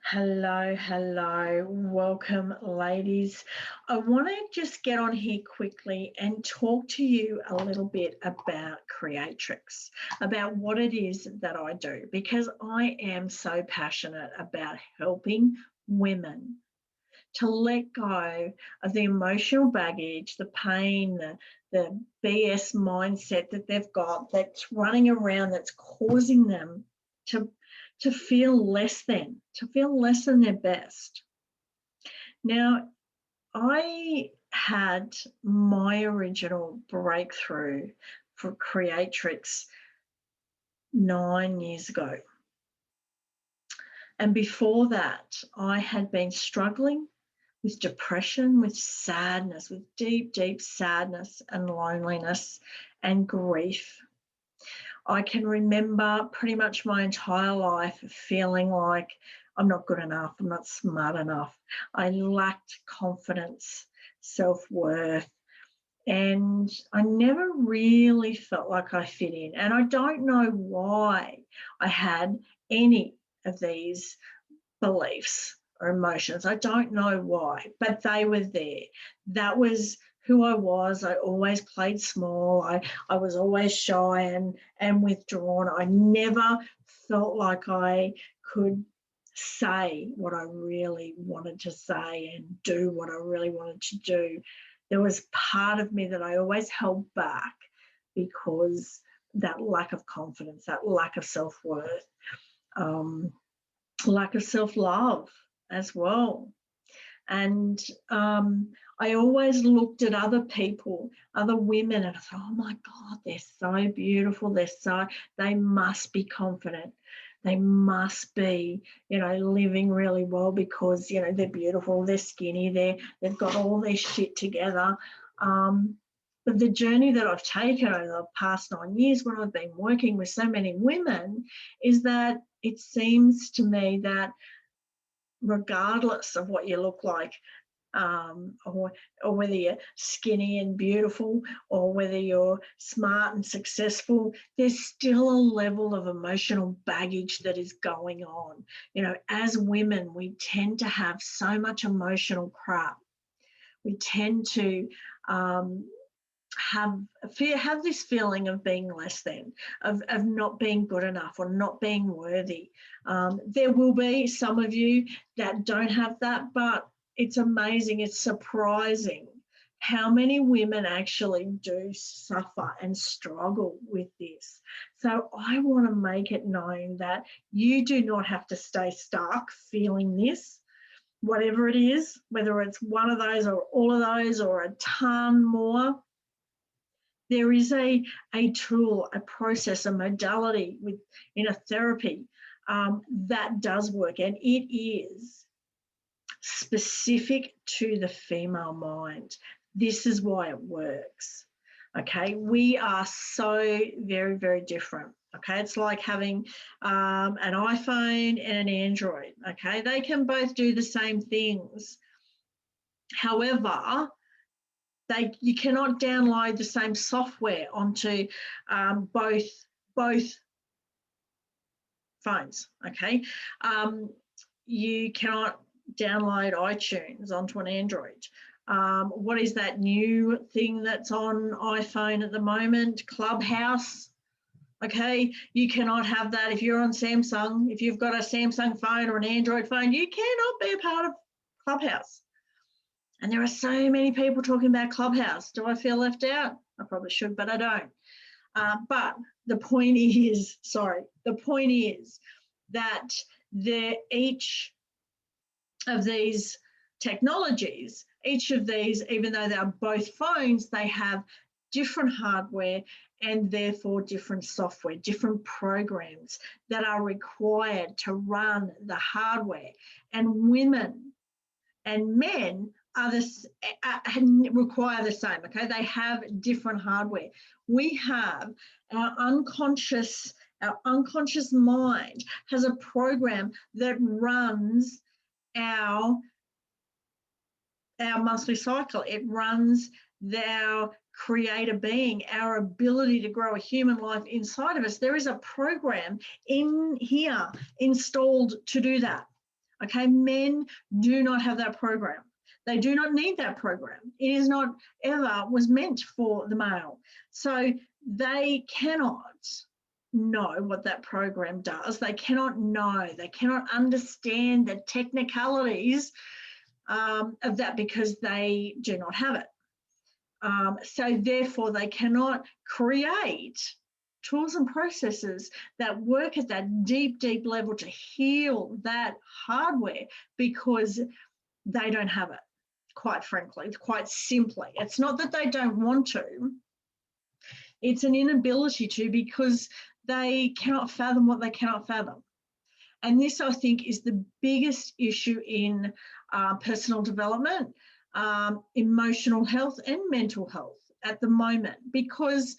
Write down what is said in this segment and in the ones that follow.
Hello, hello. Welcome, ladies. I want to just get on here quickly and talk to you a little bit about Creatrix, about what it is that I do, because I am so passionate about helping women to let go of the emotional baggage, the pain, the BS mindset that they've got that's running around that's causing them to, to feel less than, to feel less than their best. Now, I had my original breakthrough for Creatrix 9 years ago. And before that, I had been struggling with depression, with sadness, with deep, deep sadness and loneliness and grief. I can remember pretty much my entire life feeling like I'm not good enough, I'm not smart enough. I lacked confidence, self-worth, and I never really felt like I fit in. And I don't know why I had any of these beliefs or emotions. I don't know why, but they were there. That was who I was. I always played small. I was always shy and withdrawn. I never felt like I could say what I really wanted to say and do what I really wanted to do. There was part of me that I always held back because that lack of confidence, that lack of self-worth, lack of self-love as well. And I always looked at other people, other women, and I thought, oh my God, they're so beautiful. They must be confident. They must be, living really well because, they're beautiful, they're skinny, they've got all their shit together. But the journey that I've taken over the past 9 years when I've been working with so many women is that it seems to me that regardless of what you look like, or whether you're skinny and beautiful or whether you're smart and successful, there's still a level of emotional baggage that is going on. As women, we tend to have so much emotional crap. We tend to have this feeling of being less than, of not being good enough or not being worthy. There will be some of you that don't have that, but it's amazing, it's surprising how many women actually do suffer and struggle with this. So I want to make it known that you do not have to stay stuck feeling this, whatever it is, whether it's one of those or all of those or a ton more. There is a tool, a process, a modality in a therapy that does work, and it is specific to the female mind. This is why it works. Okay, we are so very, very different. Okay, it's like having an iPhone and an Android. Okay, they can both do the same things. However, you cannot download the same software onto both phones. Okay, you cannot download iTunes onto an Android. What is that new thing that's on iPhone at the moment? Clubhouse. Okay, you cannot have that if you're on Samsung. If you've got a Samsung phone or an Android phone, you cannot be a part of Clubhouse. And there are so many people talking about Clubhouse. Do I feel left out? I probably should, but I don't. But the point is that each of these technologies, even though they're both phones, they have different hardware and therefore different software, different programs that are required to run the hardware. And women and men require the same. Okay, they have different hardware. We have our unconscious mind has a program that runs our monthly cycle. It runs our creator being, our ability to grow a human life inside of us. There is a program in here installed to do that. Okay, men do not have that program. They do not need that program. It is not ever was meant for the male. So they cannot know what that program does. They cannot know. They cannot understand the technicalities of that because they do not have it. So therefore, they cannot create tools and processes that work at that deep, deep level to heal that hardware because they don't have it, quite frankly, quite simply. It's not that they don't want to, it's an inability to because they cannot fathom what they cannot fathom. And this, I think, is the biggest issue in personal development, emotional health and mental health at the moment because,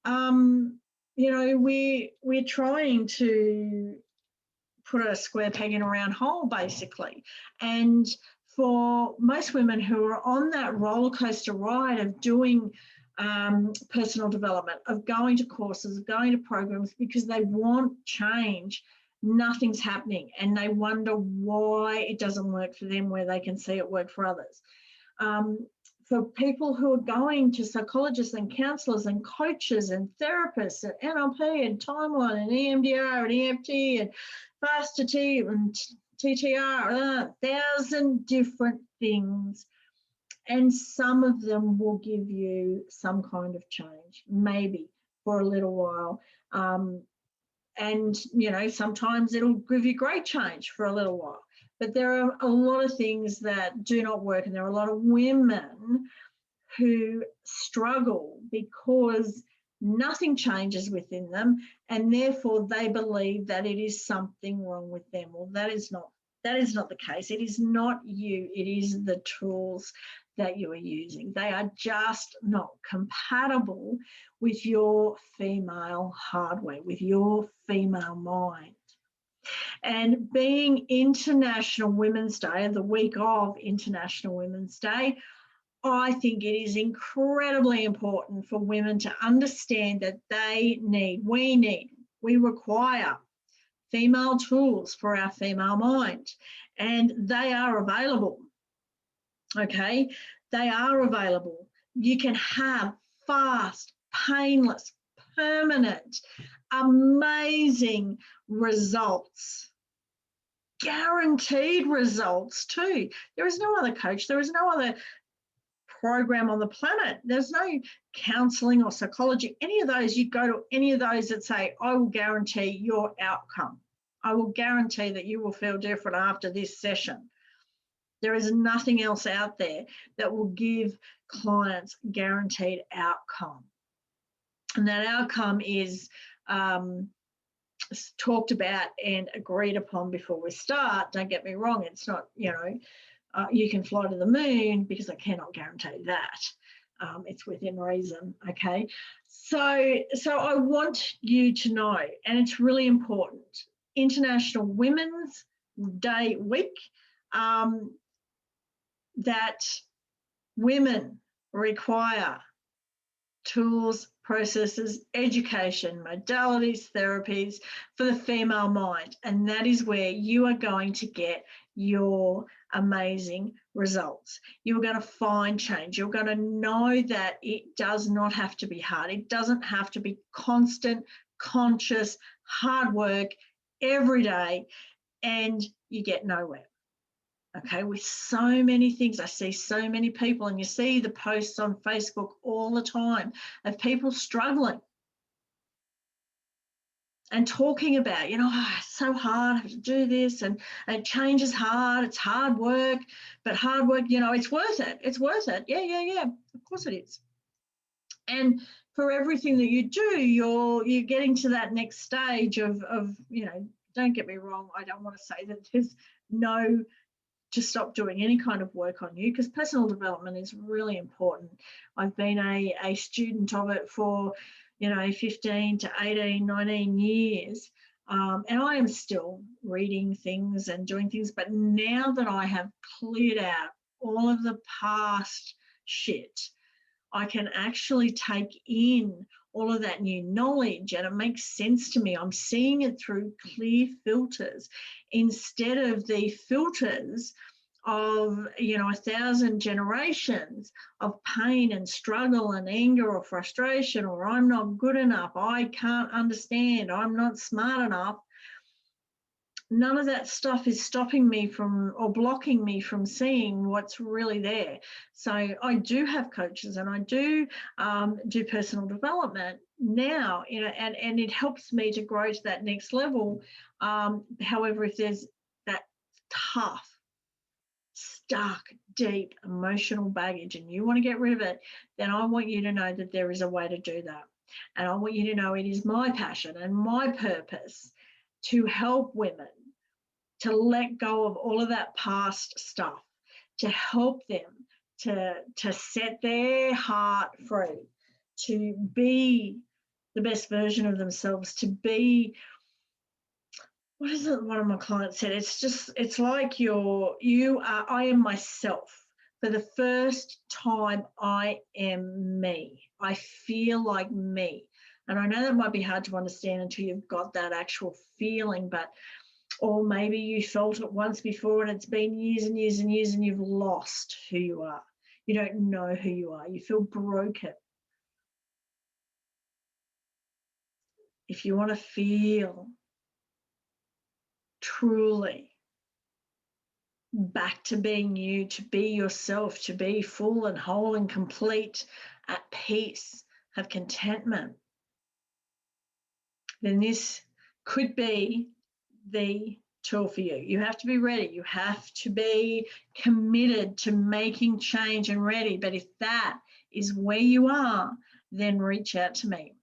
you know, we're trying to put a square peg in a round hole, basically. And for most women who are on that roller coaster ride of doing personal development, of going to courses, of going to programs because they want change, nothing's happening and they wonder why it doesn't work for them where they can see it work for others. For people who are going to psychologists and counsellors and coaches and therapists and NLP and timeline and EMDR and EFT and faster T and TTR, 1,000 different things. And some of them will give you some kind of change, maybe for a little while. And, you know, sometimes it'll give you great change for a little while. But there are a lot of things that do not work. And there are a lot of women who struggle because nothing changes within them. And therefore they believe that it is something wrong with them. Well, that is not the case. It is not you. It is the tools that you are using. They are just not compatible with your female hardware, with your female mind. And being International Women's Day, the week of International Women's Day, I think it is incredibly important for women to understand that we require female tools for our female mind, and they are available. Okay, they are available. You can have fast, painless, permanent, amazing results, guaranteed results too. There is no other coach, there is no other program on the planet. There's no counselling or psychology, any of those. You go to any of those that say, I will guarantee your outcome. I will guarantee that you will feel different after this session. There is nothing else out there that will give clients guaranteed outcome. And that outcome is talked about and agreed upon before we start. Don't get me wrong, it's not, you know, you can fly to the moon because I cannot guarantee that. It's within reason, okay? So I want you to know, and it's really important, International Women's Day week, that women require tools, processes, education, modalities, therapies for the female mind. And that is where you are going to get your amazing results. You're going to find change. You're going to know that it does not have to be hard. It doesn't have to be constant, conscious, hard work every day, and you get nowhere. Okay, with so many things, I see so many people, and you see the posts on Facebook all the time of people struggling and talking about, you know, oh, it's so hard, I have to do this, and change is hard, it's hard work, but hard work, you know, it's worth it. It's worth it. Yeah, of course it is. And for everything that you do, you're getting to that next stage of, you know, don't get me wrong, I don't want to say that there's no to stop doing any kind of work on you, because personal development is really important. I've been a student of it for, you know, 15 to 18, 19 years. And I am still reading things and doing things. But now that I have cleared out all of the past shit, I can actually take in all of that new knowledge, and it makes sense to me. I'm seeing it through clear filters instead of the filters of 1,000 generations of pain and struggle and anger or frustration, or I'm not good enough, I can't understand, I'm not smart enough. None of that stuff is stopping me from or blocking me from seeing what's really there. So I do have coaches, and I do do personal development now, and it helps me to grow to that next level. However, if there's that tough, stuck, deep emotional baggage and you want to get rid of it, then I want you to know that there is a way to do that. And I want you to know it is my passion and my purpose to help women to let go of all of that past stuff, to help them to set their heart free, to be the best version of themselves, to be, what is it one of my clients said? It's like I am myself. For the first time, I am me. I feel like me. And I know that might be hard to understand until you've got that actual feeling, or maybe you felt it once before and it's been years and years and years and you've lost who you are. You don't know who you are. You feel broken. If you want to feel truly back to being you, to be yourself, to be full and whole and complete, at peace, have contentment, then this could be the tool for you. You have to be ready. You have to be committed to making change and ready. But if that is where you are, then reach out to me.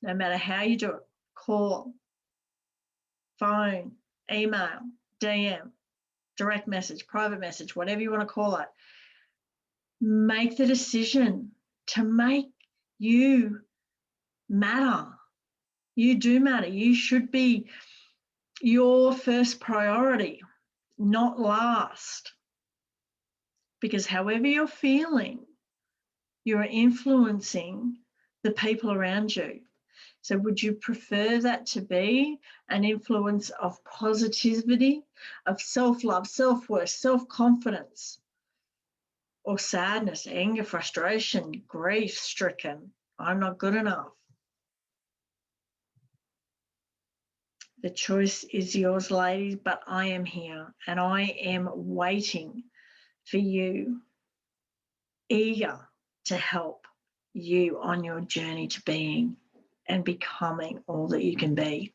No matter how you do it, call, phone, email, DM, direct message, private message, whatever you want to call it. Make the decision to make you matter. You do matter. You should be your first priority, not last. Because however you're feeling, you're influencing the people around you. So would you prefer that to be an influence of positivity, of self-love, self-worth, self-confidence, or sadness, anger, frustration, grief-stricken, I'm not good enough? The choice is yours, ladies, but I am here and I am waiting for you, eager to help you on your journey to being and becoming all that you can be.